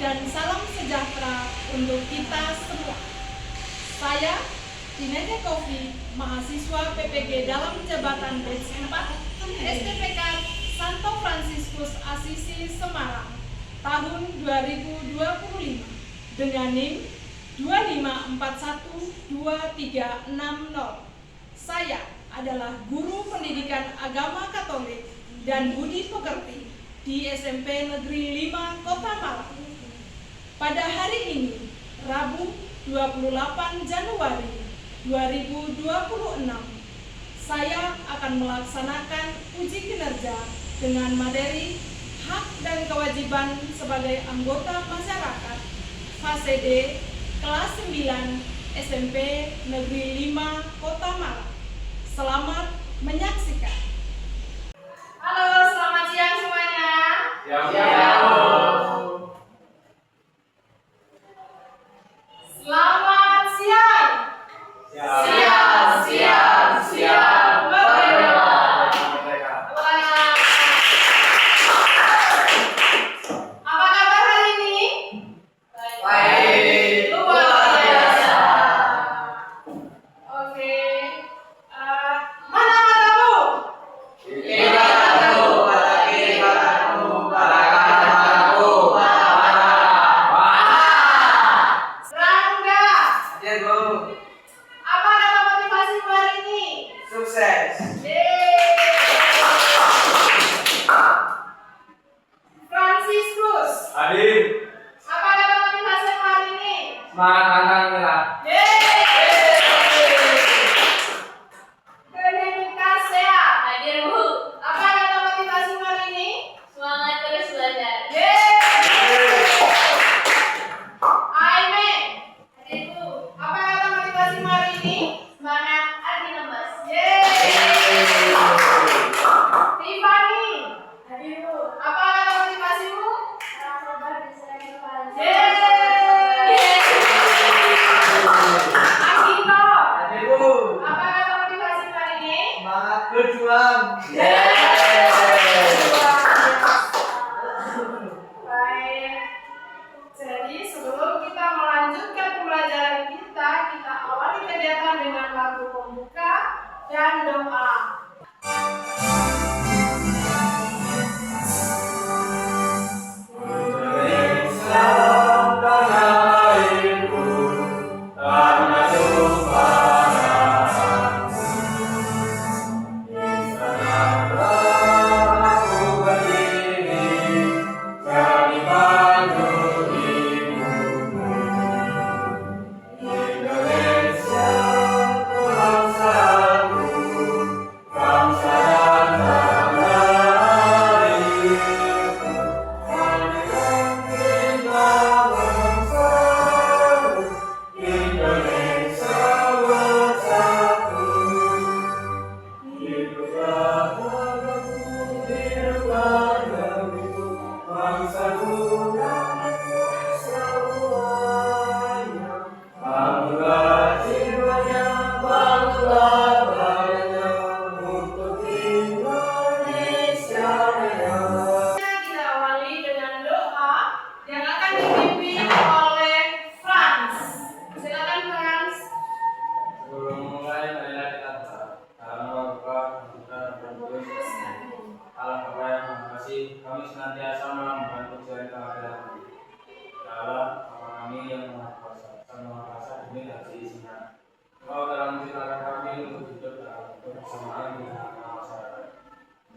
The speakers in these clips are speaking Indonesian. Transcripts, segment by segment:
dan salam sejahtera untuk kita semua. Saya, Dineke Kofi, mahasiswa PPG dalam jabatan batch 4, STPK Santo Fransiskus Asisi Semarang, tahun 2025, dengan NIM 2541230. Saya adalah guru pendidikan agama Katolik dan budi pekerti di SMP Negeri 5 Kota Malang. Pada hari ini, Rabu 28 Januari 2026, saya akan melaksanakan uji kinerja dengan materi hak dan kewajiban sebagai anggota masyarakat fase D kelas 9 SMP Negeri 5 Kota Malang. Selamat menyaksikan. Halo, selamat siang semuanya. Selamat siang. Siang. Merdeka. Apa kabar hari ini? Baik. Luar biasa. Oke. Mana matamu? Kiri matamu, mata kiri matamu, mata kanan matamu, mata Rangga. Hadir, Bu. Apa kata motivasi hari ini? Sukses. Fransiskus. Hadir. Apa kata motivasi hari ini? Semangat pantang menyerah. Benenika sehat. Hadir, Bu. Apa kata motivasi hari ini? Semangat terus belajar. Aime. Hadir, Bu. Apa kata motivasi hari ini? Semangat arti lemas. Tiffany. Hadir, Bu. Apa kata motivasimu? Salam sabar bisa kembali. Agito. Hadir, Bu. Apa kata motivasi hari ini? Semangat berjuang. Baik. Jadi sebelum kita melanjutkan pembelajaran kita awali kegiatan dengan lagu pembuka dan doa. Kita awali dengan doa yang akan dipimpin oleh Frans. Silakan Frans. Sebelum mulai, marilah kita berdoa. Dalam nama Bapa, Putra, dan Roh Kudus. Allah Bapa yang Maha Kasih, kami senantiasa membantu jari keadaan. Ya Allah, Bapa kami yang Maha Kuasa, Sang Maha Kuasa bumi dan seisinya. Kau telah menciptakan kami untuk hidup dalam kebersamaan di tengah masyarakat.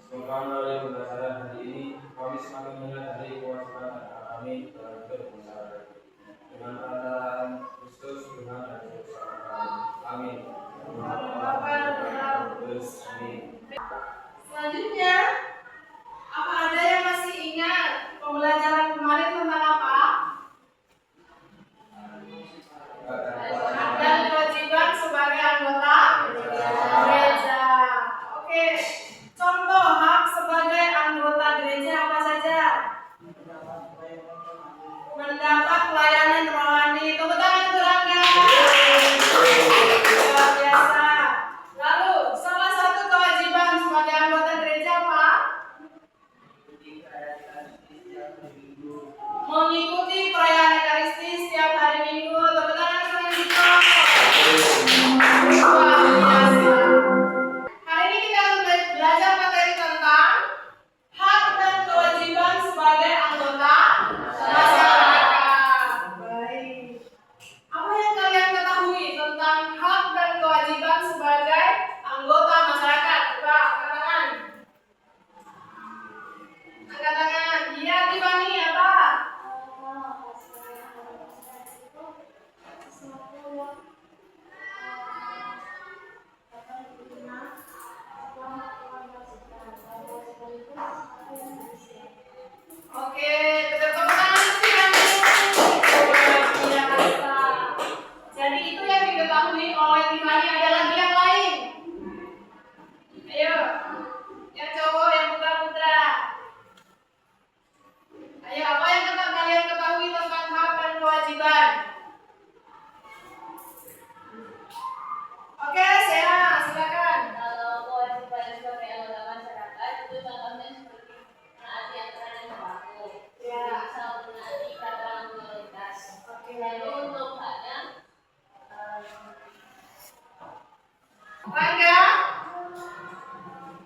Semoga melalui pembelajaran hari ini, kami semakin menyadari kewajiban kami dalam hidup masyarakat. Dengan perantaraan Kristus, Tuhan dan Yesus kami. Amin. Bapa dan Putra dan Roh Kudus. Amin. Selanjutnya, apa ada yang masih ingat pembelajaran kemarin tentang apa? Hak dan kewajiban sebagai anggota gereja. Oke, contoh hak sebagai anggota gereja apa saja? Oke, tepuk tangan sih kami. Luar biasa. Jadi itu yang diketahui oleh Tiffany. Ada lagi yang lain? Ayo, yang cowok, yang putra-putra. Ayo, apa yang kalian ketahui tentang hak dan kewajiban? Oke, Seha, silakan. Kalau kewajiban sebagai anggota masyarakat itu contohnya seperti menaati aturan yang berlaku, Ya. misal menaati peraturan lalu lintas. Oke. Lalu untuk haknya, Rangga,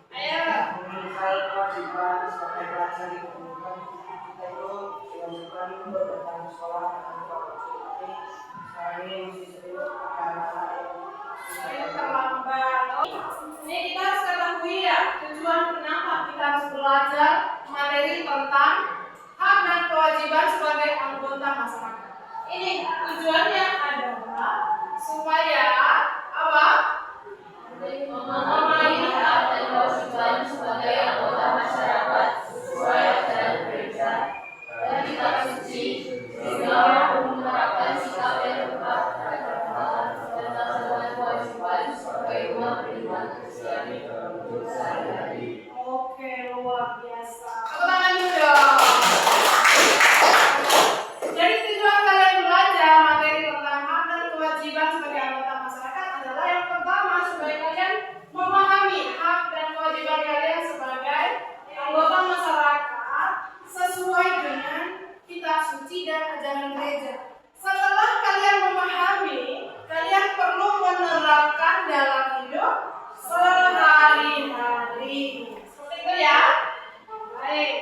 ayo. Misal kewajiban sebagai pelajar di komunitas kita itu diwajibkan untuk datang ke sekolah dengan protokol sekali siswa anak-anak Ayo terlambat. Ini kita harus ketahui ya tujuan kenapa kita harus belajar materi tentang hak dan kewajiban sebagai anggota masyarakat. Ini tujuannya adalah supaya apa? memahami hak dan kewajiban sebagai anggota masyarakat sesuai ajaran gereja dan kitab suci, sehingga mampu menerapkan sikap yang tepat terhadap hak dan melaksanakan kewajiban sebagai umat beriman Kristiani dalam hidup sehari-hari. Oke, luar biasa. Tepuk tangan dulu dong. Jadi tujuan kalian belajar materi tentang hak dan kewajiban sebagai anggota masyarakat adalah yang pertama supaya kalian memahami hak dan kewajiban kalian sebagai anggota masyarakat sesuai dengan kitab suci dan ajaran gereja. Setelah kalian memahami, kalian perlu menerapkan dalam hidup sehari-hari. Seperti itu ya. Baik.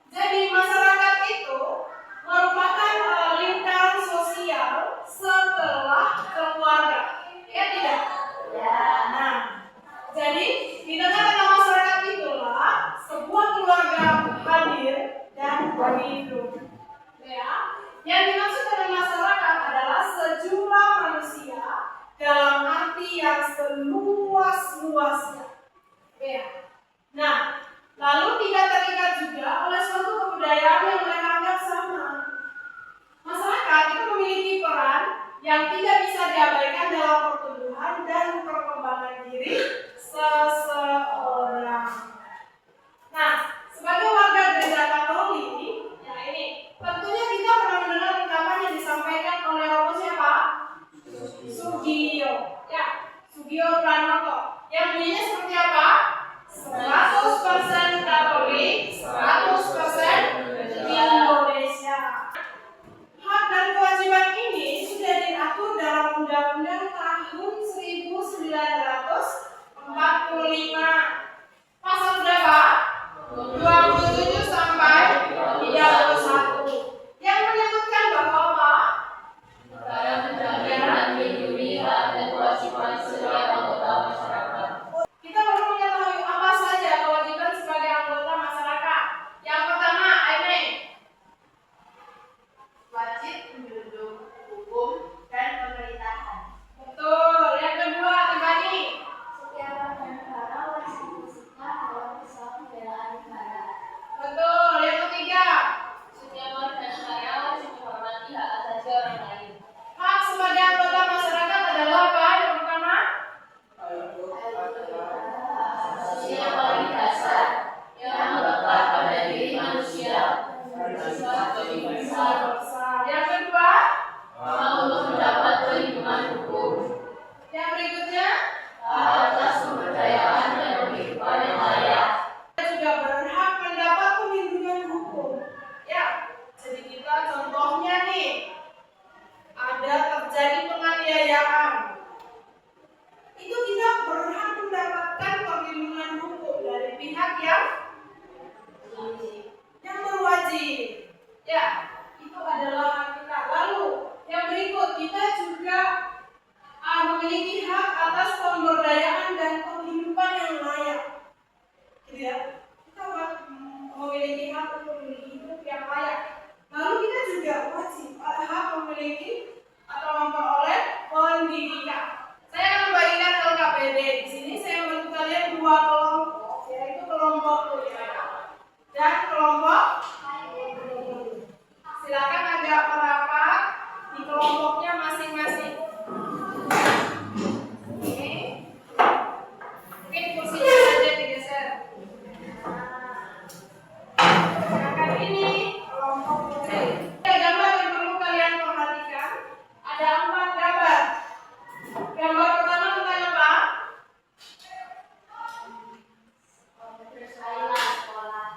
Jadi masyarakat itu merupakan lingkaran sosial setelah keluarga. Ya tidak? Ya. Nah, jadi di tengah-tengah masyarakat itulah sebuah keluarga hadir dan berhidup. Ya. Yang dimaksud dengan masyarakat adalah sejumlah manusia dalam arti yang seluas-luasnya. Ya. Nah, lalu tidak terikat juga oleh suatu kebudayaan yang mereka anggap sama. Masyarakat itu memiliki peran yang tidak bisa diabaikan dalam pertumbuhan dan perkembangan diri seseorang. Nah, sebagai warga gereja Katolik, ya ini tentunya kita pernah mendengar ungkapan yang disampaikan oleh Romo siapa? Sugio. Ya, Sugio Pranoto. Yang bunyinya seperti apa? 100% Katolik, 100% Indonesia. Hak dan kewajiban ini sudah diatur dalam Undang-Undang tahun 1945. Pasal berapa? 27 sampai 31. Yang menyebutkan bahwa apa? Negara menjamin dan melindungi hak dan kewajiban setiap anggota masyarakat. Kita perlu mengetahui apa saja kewajiban sebagai anggota masyarakat. Yang pertama, Aime. Wajib menjunjung hukum dan pemerintahan. Betul. Yang kedua, Tiffany. Setiap warga negara wajib bersikap dalam usaha pembelaan negara. Betul. Yang ketiga, Setiap warga negara wajib menghormati hak asasi orang lain. hak sebagai anggota masyarakat adalah apa? Yang pertama, Asasi yang paling dasar yang melekat pada diri manusia dan bersifat universal. yang kedua, Untuk mendapat perlindungan hukum, yang berikutnya, hak atas pemberdayaan dan kehidupan yang layak. kita juga berhak mendapat perlindungan hukum. Ya, jadi kita contohnya nih, ada terjadi penganiayaan. Itu kita berhak mendapatkan perlindungan hukum dari pihak yang berwajib. Ya, itu adalah hak kita. Lalu yang berikut, kita juga memiliki hak atas pemberdayaan dan kehidupan yang layak. Gitu ya. Kita memiliki hak untuk hidup yang layak. Lalu kita juga wajib hak memiliki atau memperoleh pendidikan. Saya akan membagikan LKPD. Di sini saya membantu kalian dua kelompok, yaitu kelompok kuliah dan kelompok Silakan agak merapat di kelompoknya masing-masing. Oke. Mungkin kursinya saja digeser. Silakan ini kelompok murid. Gambar yang perlu kalian perhatikan. Ada 4 gambar. Gambar pertama tentang apa?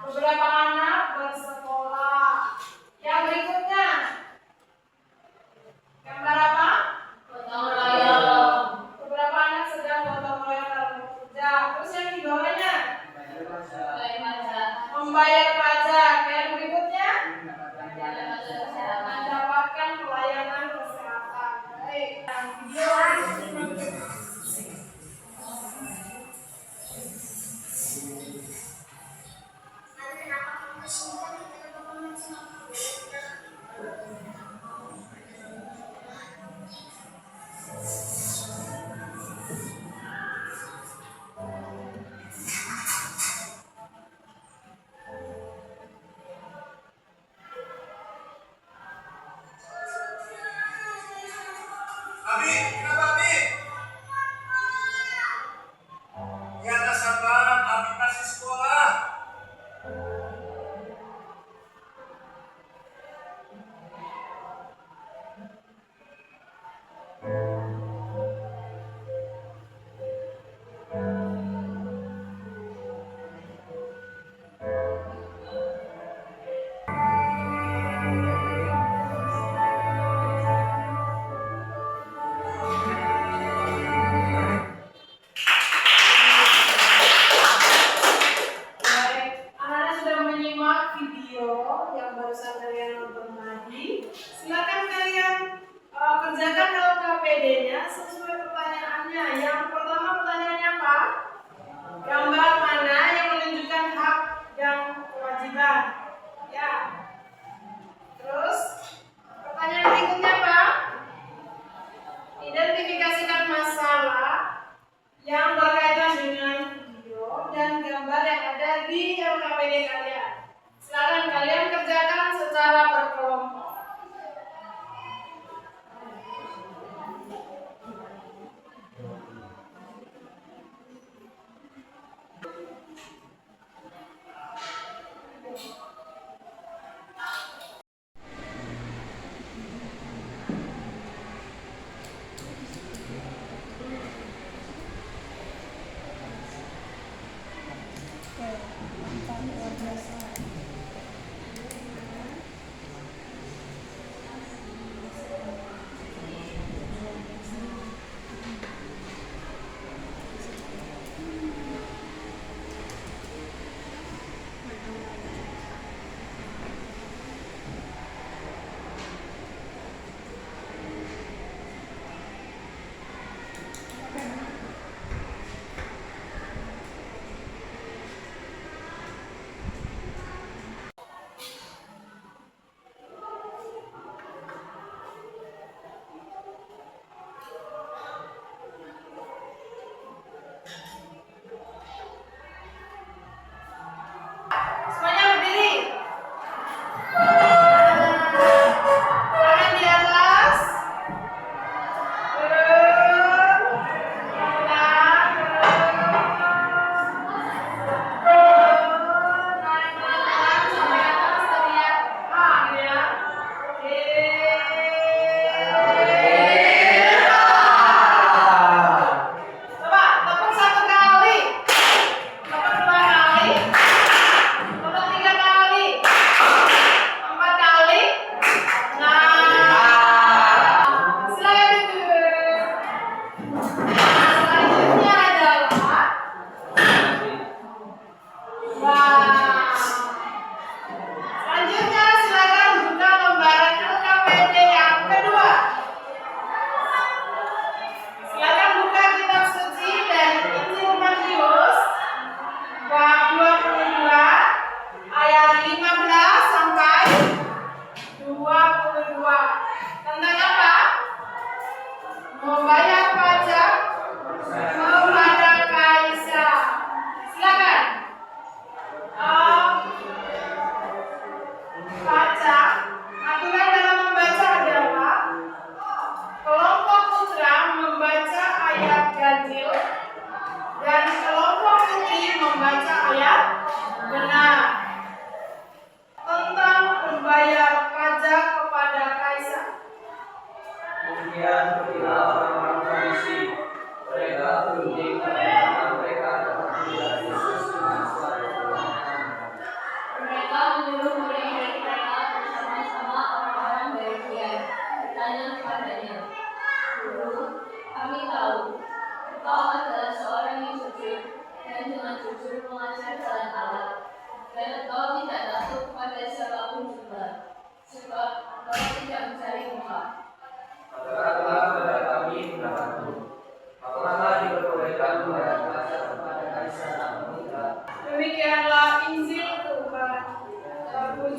Beberapa anak bersekolah. Yang berikutnya. Gambar apa? Gotong royong. Beberapa anak sedang gotong royong dalam bekerja. Terus yang di bawahnya? Bayar pajak. Membayar pajak. Yang berikutnya? Bayar pajak kesehatan. Mendapatkan pelayanan kesehatan. Baik. Yang video. Abi, kenapa Abi? Ya tak sabar, Abi masih sekolah. Baik, anak-anak sudah menyimak video yang barusan kalian nonton tadi. Silakan kalian kerjakan LKPD-nya sesuai pertanyaannya. Yang pertama pertanyaannya apa? Gambar mana yang menunjukkan hak dan kewajiban? Ya. Terus pertanyaan berikutnya apa? Identifikasikan masalah yang berkaitan dengan video dan gambar yang ada di LKPD kalian. Silakan kalian kerjakan secara berkelompok. Oke, 4, 12.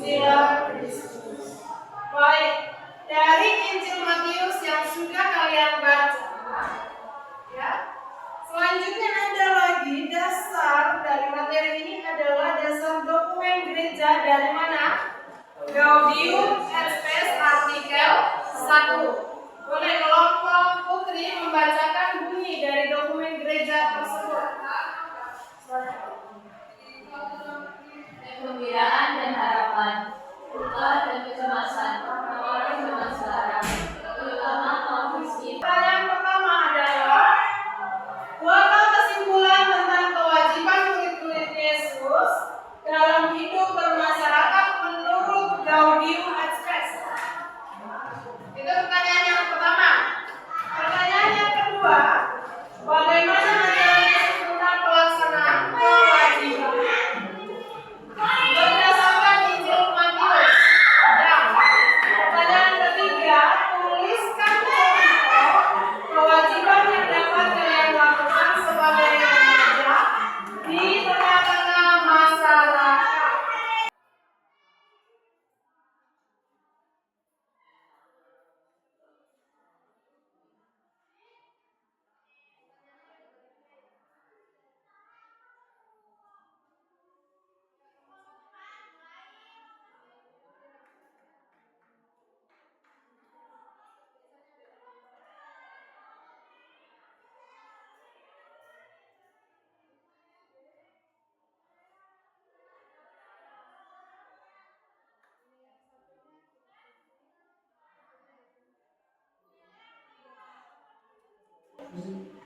Terpujilah Kristus. Baik, dari Injil Matius yang sudah kalian baca. Ya. Selanjutnya ada lagi dasar dari materi ini adalah dasar dokumen gereja dari mana? Gaudium et Spes artikel 1. Boleh kelompok putri membacakan bunyi dari dokumen gereja tersebut. Kegembiraan dan harapan, duka dan kecemasan orang zaman sekarang, terutama kaum miskin. Pertanyaan pertama adalah, buatlah kesimpulan tentang kewajiban murid-murid Yesus dalam hidup bermasyarakat menurut Gaudium et Spes. Itu pertanyaan yang pertama. Pertanyaan yang kedua, bagaimana ajaran Yesus tentang pelaksanaan kewajiban? Berdasarkan Injil Matius. Dan pertanyaan ketiga, tuliskan contoh kewajiban yang dapat kalian lakukan sebagai remaja di tengah-tengah masyarakat.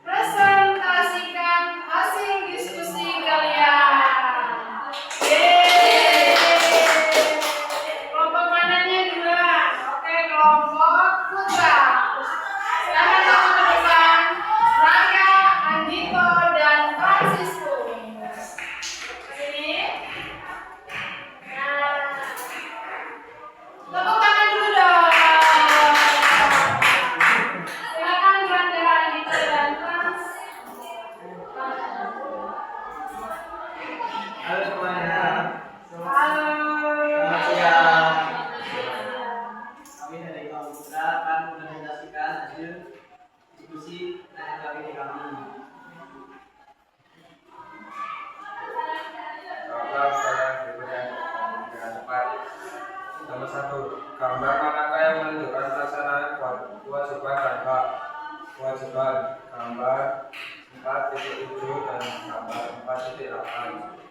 Presentasikan hasil diskusi kalian. Yeay. Kelompok mananya duluan? Oke, kelompok putra. Silakan maju ke depan. Rangga, Andito, dan Francisco. Sini. Nah, tepuk tangan dulu dong. Silakan Rangga, Andito, dan Frans. Halo semuanya. Halo. Selamat siang. Kami dari kaum muda akan mempresentasikan hasil diskusi dan kami. Jawablah pertanyaan berikutnya dengan cepat. Nomor 1. Gambar manakah yang menunjukkan pelaksanaan kewajiban tanpa kewajiban? Gambar 4.7 dan gambar 4.8.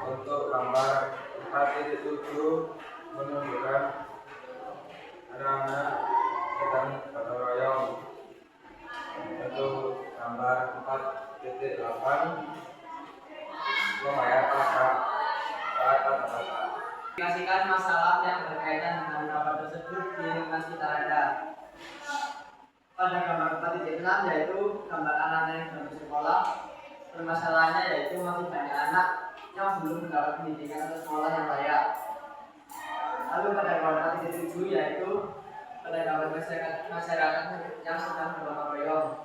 Untuk gambar 4.7 menunjukkan anak-anak sedang gotong royong. Untuk gambar 4.8 membayar pajak saat kata-kata. Kasihkan masalah yang berkaitan dengan gambar tersebut di lingkungan sekitar Anda. Pada gambar 4.6 yaitu gambar anak-anak yang sedang bersekolah. Permasalahannya yaitu masih banyak anak yang belum mendapat pendidikan atau sekolah yang layak. Lalu pada gambar 4.7 yaitu pada gambar masyarakat yang sedang bergotong royong.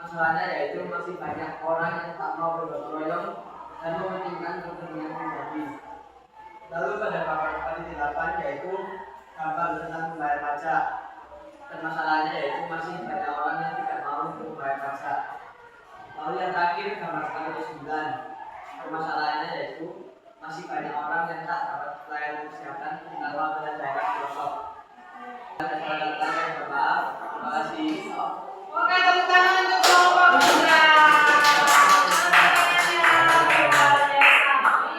Masalahnya yaitu masih banyak orang yang tak mau bergotong royong dan mementingkan kepentingan pribadi. Lalu pada gambar 4.8 yaitu gambar tentang membayar pajak. Permasalahannya yaitu masih banyak orang yang tidak mau untuk membayar pajak. Lalu yang terakhir gambar 4.9, permasalahannya yaitu masih banyak orang yang tak dapat pelayanan kesehatan terutama pada daerah pelosok. Ada catatan yang bermaaf. Terima kasih. Oke, tepuk tangan untuk kelompok putra.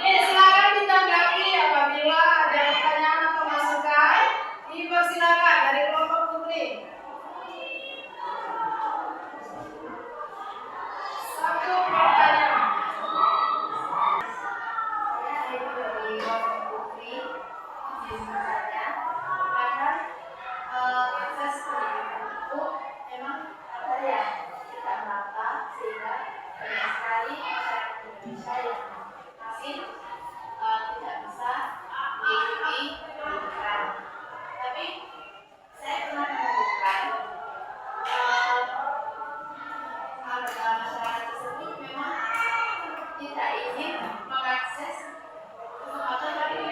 Silakan ditanggapi apabila ada pertanyaan atau masukan. Dipersilakan dari kelompok putri. Satu pertanyaan. Akses pendidikan itu memang ada yang tidak merata sehingga banyak sekali masyarakat Indonesia yang masih tidak bisa mengikuti pendidikan. Tapi saya pernah menemukan anggota masyarakat tersebut memang tidak ingin mengakses kesempatan pendidikan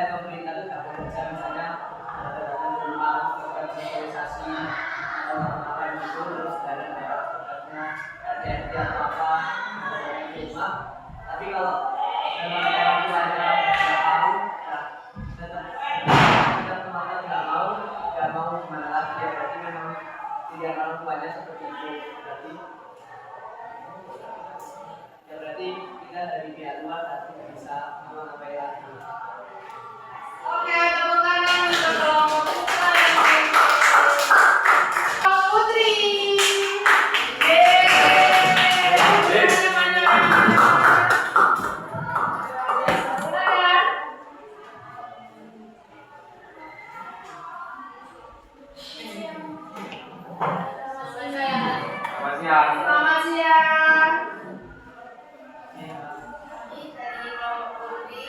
misalnya pemerintah itu nggak bekerja, misalnya datang ke rumah melakukan sosialisasi atau apa itu, terus dari daerah tempatnya RT atau apa dari rumah. Tapi kalau memang orang tuanya nggak mau, ya tetap teman-teman nggak mau gimana lagi ya, berarti memang pilihan orang tuanya seperti itu. Berarti kita dari pihak luar tapi tidak bisa mengambil lagi. Oke, tepuk tangan untuk kelompok putra yang kelompok putri. Selamat siang. Selamat siang. Kami dari kelompok putri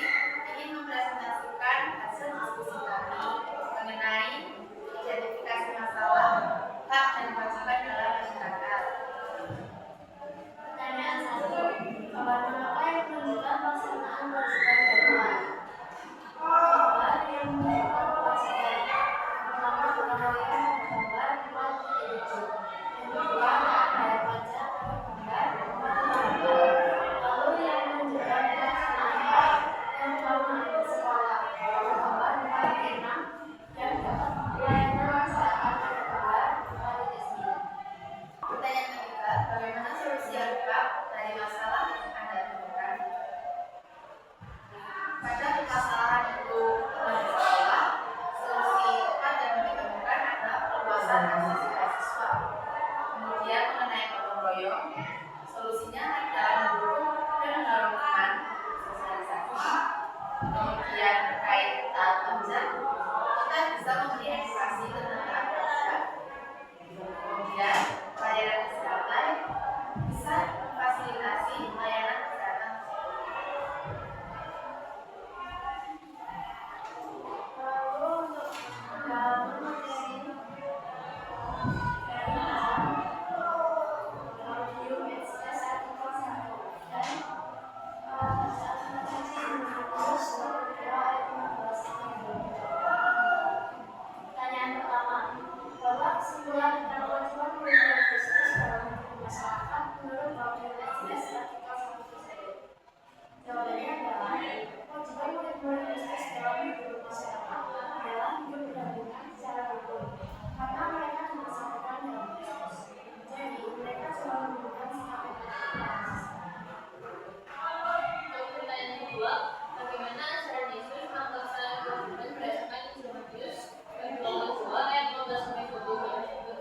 ingin mempresentasikan hasil diskusi kami mengenai identifikasi masalah, hak dan kewajiban dalam masyarakat. Pertanyaan 1. Apa yang menunjukkan pelaksanaan kewajiban darurat? Gambar yang menunjukkan kewajiban. Pertama, pengawalan gambar 4.7. Yang kedua, bayar pajak gambar 4.8. Lalu yang menunjukkan pelaksanaan yang pertama sekolah gambar 4.6. Yang keempat, pelayanan masyarakat gambar 4.9. Pertanyaan ketiga, bagaimana solusi yang tepat dari masalah yang Anda temukan? Pada permasalahan itu telah di sekolah, solusi tepat yang ditemukan adalah perluasan akses siswa. Kemudian mengenai gotong royong, solusinya adalah mendukung dan mengharumkan sosialisasi. Kemudian terkait taat pajak, kita bisa memberi edukasi tentang taat pajak. Kemudian pelayanan kesehatan bisa memfasilitasi layanan kesehatan tersebut. Lalu untuk pendalaman materi audio express artikel 1 dan pertanyaan pertama, bahwa kesimpulan tentang kewajiban manajemen bisnis dalam hukum masyarakat menurut audio express artikel 1 tersebut. Jawabannya adalah kewajiban manajemen bisnis dalam hukum masyarakat adalah hidup berdampingan secara hukum karena mereka dipersatukan dalam bisnis. Jadi mereka selalu menggunakan sikap yang Untuk pertanyaan kedua, bagaimana cara Yesus melaksanakan kewajiban berdasarkan Injil Matius bagi golongan 2 ayat 15 sampai 22 tersebut?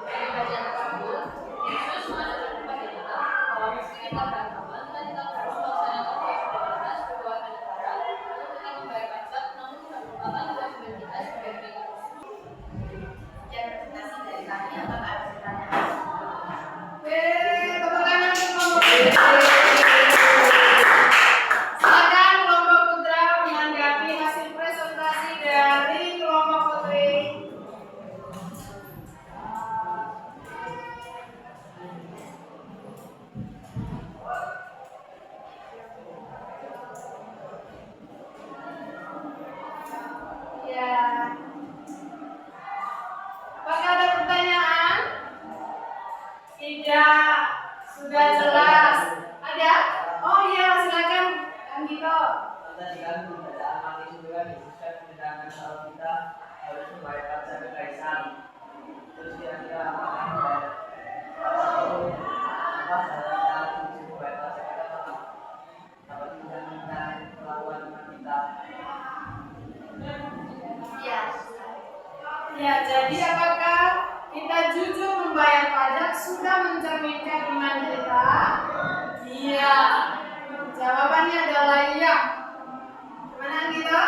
Dari bacaan tersebut, Yesus mengajarkan kepada kita bahwa meski kita beragama, kita tetap harus melaksanakan kewajiban kita sebagai warga negara untuk tetap membayar pajak, namun tidak melupakan kewajiban kita sebagai pribadi. Sekian presentasi dari kami. Apakah ada pertanyaan? Oke, tepuk tangan untuk kelompok putri. Silakan kelompok putra menanggapi hasil presentasi dari kelompok putri. Ya. Apakah ada pertanyaan? Tidak. Sudah jelas. Ada? Oh iya, silakan Kang Gito. Tadi kan bacaan mati juga disebutkan menandakan kalau kita harus membayar pajak kekaisaran. Terus kira-kira apakah membayar pajak itu apa cara kita untuk membayar pajak kita apa? Dapat menjaminkan perlakuan dengan kita. Iya. Ya, jadi apakah kita jujur membayar pajak sudah mencerminkan iman kita? Iya. Jawabannya adalah iya. Gimana kita?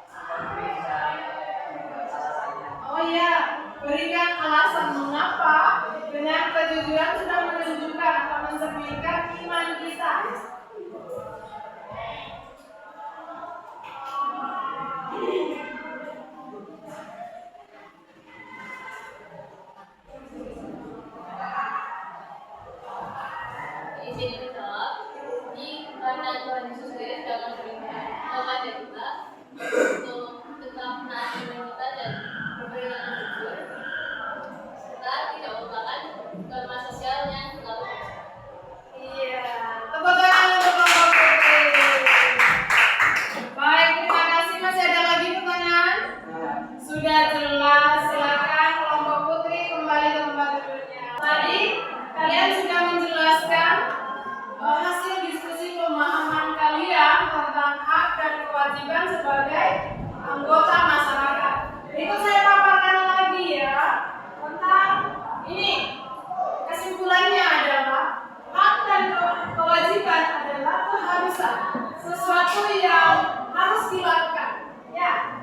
Tapi bisa membuat alasannya. Oh iya, berikan alasan mengapa dengan kejujuran sudah menunjukkan atau mencerminkan iman kita. Izin menjawab, karena Tuhan Yesus kewajiban sebagai anggota masyarakat. Berikut saya paparkan lagi ya tentang ini. Kesimpulannya adalah hak dan kewajiban adalah keharusan, sesuatu yang harus dilakukan. Ya.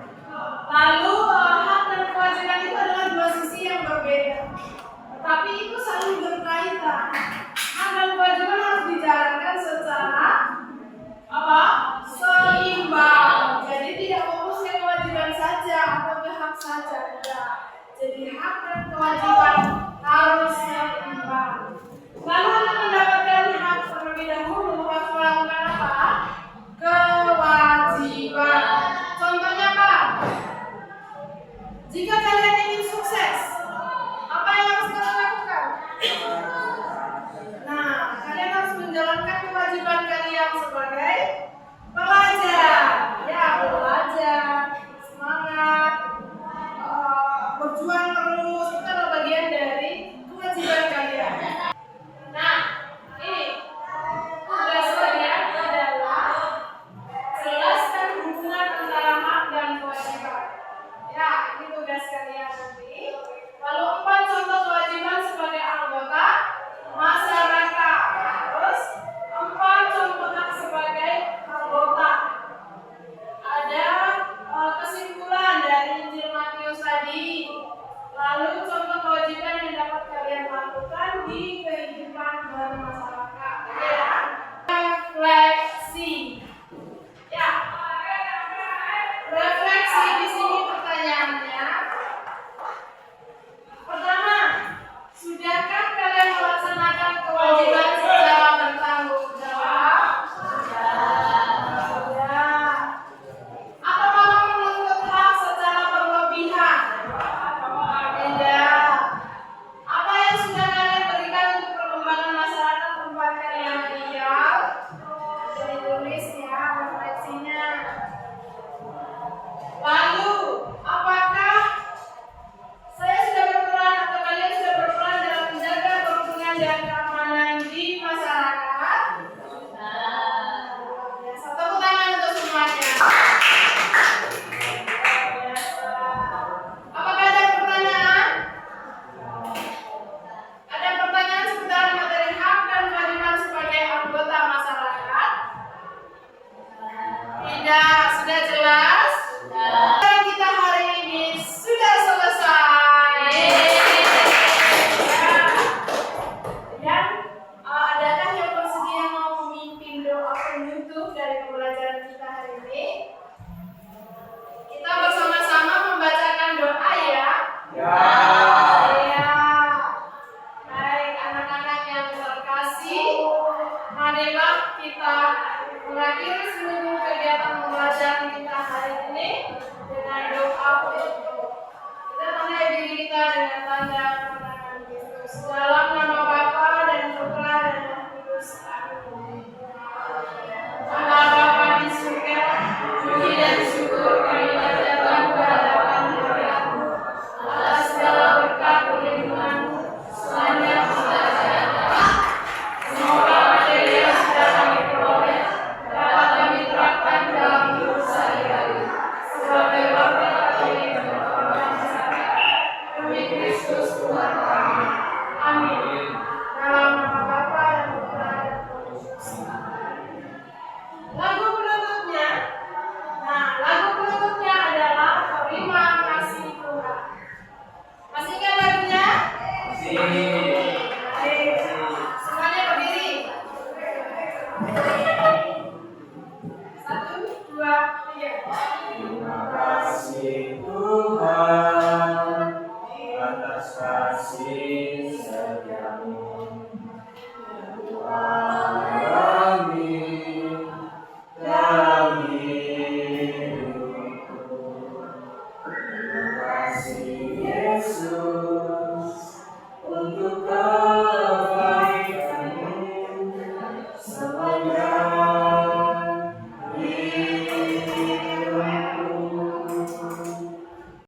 Lalu hak dan kewajiban itu adalah dua sisi yang berbeda, tetapi itu saling berkaitan. Hak dan kewajiban harus dijalankan secara seimbang. Jadi tidak fokus ke kewajiban saja atau ke hak saja. Tidak. Jadi hak dan kewajiban harus seimbang. Lalu untuk mendapatkan hak terlebih dahulu harus melakukan apa? Kewajiban. Contohnya apa? Jika kalian ingin sukses, apa yang harus kalian lakukan? Nah, kalian harus menjalankan kewajiban kalian sebagai pelajar. Ya, belajar, semangat, berjuang terus. Itu adalah bagian dari kewajiban kalian. Nah, ini tugas kalian adalah jelaskan hubungan antara hak dan kewajiban. Ya, ini tugas kalian nanti. Lalu 4 contoh kewajiban sebagai anggota masyarakat. Terus 4 contoh hak sebagai anggota. Ada kesimpulan dari Injil Matius tadi. Lalu contoh kewajiban yang dapat kalian lakukan di kehidupan bermasyarakat. Ya. Refleksi. Ya. Refleksi di sini pertanyaannya. Pertama, sudahkah kalian melaksanakan kewajiban secara bertanggung jawab? Sudah. Atau malah menuntut hak secara berlebihan? Tidak. Apa yang sudah kalian berikan untuk perkembangan masyarakat tempat kalian tinggal? Jadi tulis ya refleksinya. Lalu, apakah saya sudah berperan atau kalian sudah berperan dalam menjaga kerukunan dan keamanan di masyarakat? Ya, tepuk tangan untuk semuanya. Biasa. Apakah ada pertanyaan? Ada pertanyaan seputar materi hak dan kewajiban sebagai anggota masyarakat? Tidak, sudah jelas? Pelajaran kita hari ini sudah selesai. Dan adakah yang bersedia mau memimpin doa penutup dari pembelajaran kita hari ini? Kita bersama-sama membacakan doa ya. Ya. Baik, anak-anak yang terkasih, marilah kita mengakhiri seluruh kegiatan pembelajaran kita hari ini dengan doa penutup. Kita tandai diri kita dengan tanda kemenangan Kristus. Dalam nama Bapa dan Putra dan Roh Kudus. Amin. Allah Bapa di surga, puji dan syukur kami panjatkan kehadapan Tuhan atas segala berkat perlindungan-Mu sepanjang pembelajaran kami. Semoga materi yang sudah kami peroleh dapat kami terapkan dalam hidup sehari-hari sebagai warga Katolik dan orang masyarakat demi Kristus Tuhan kami. Amin. Dalam nama Bapa dan Putra dan Roh Kudus. Lagu penutupnya, lagu penutupnya adalah Terima Kasih Tuhan. Masih ingat lagunya? Baik. Semuanya berdiri.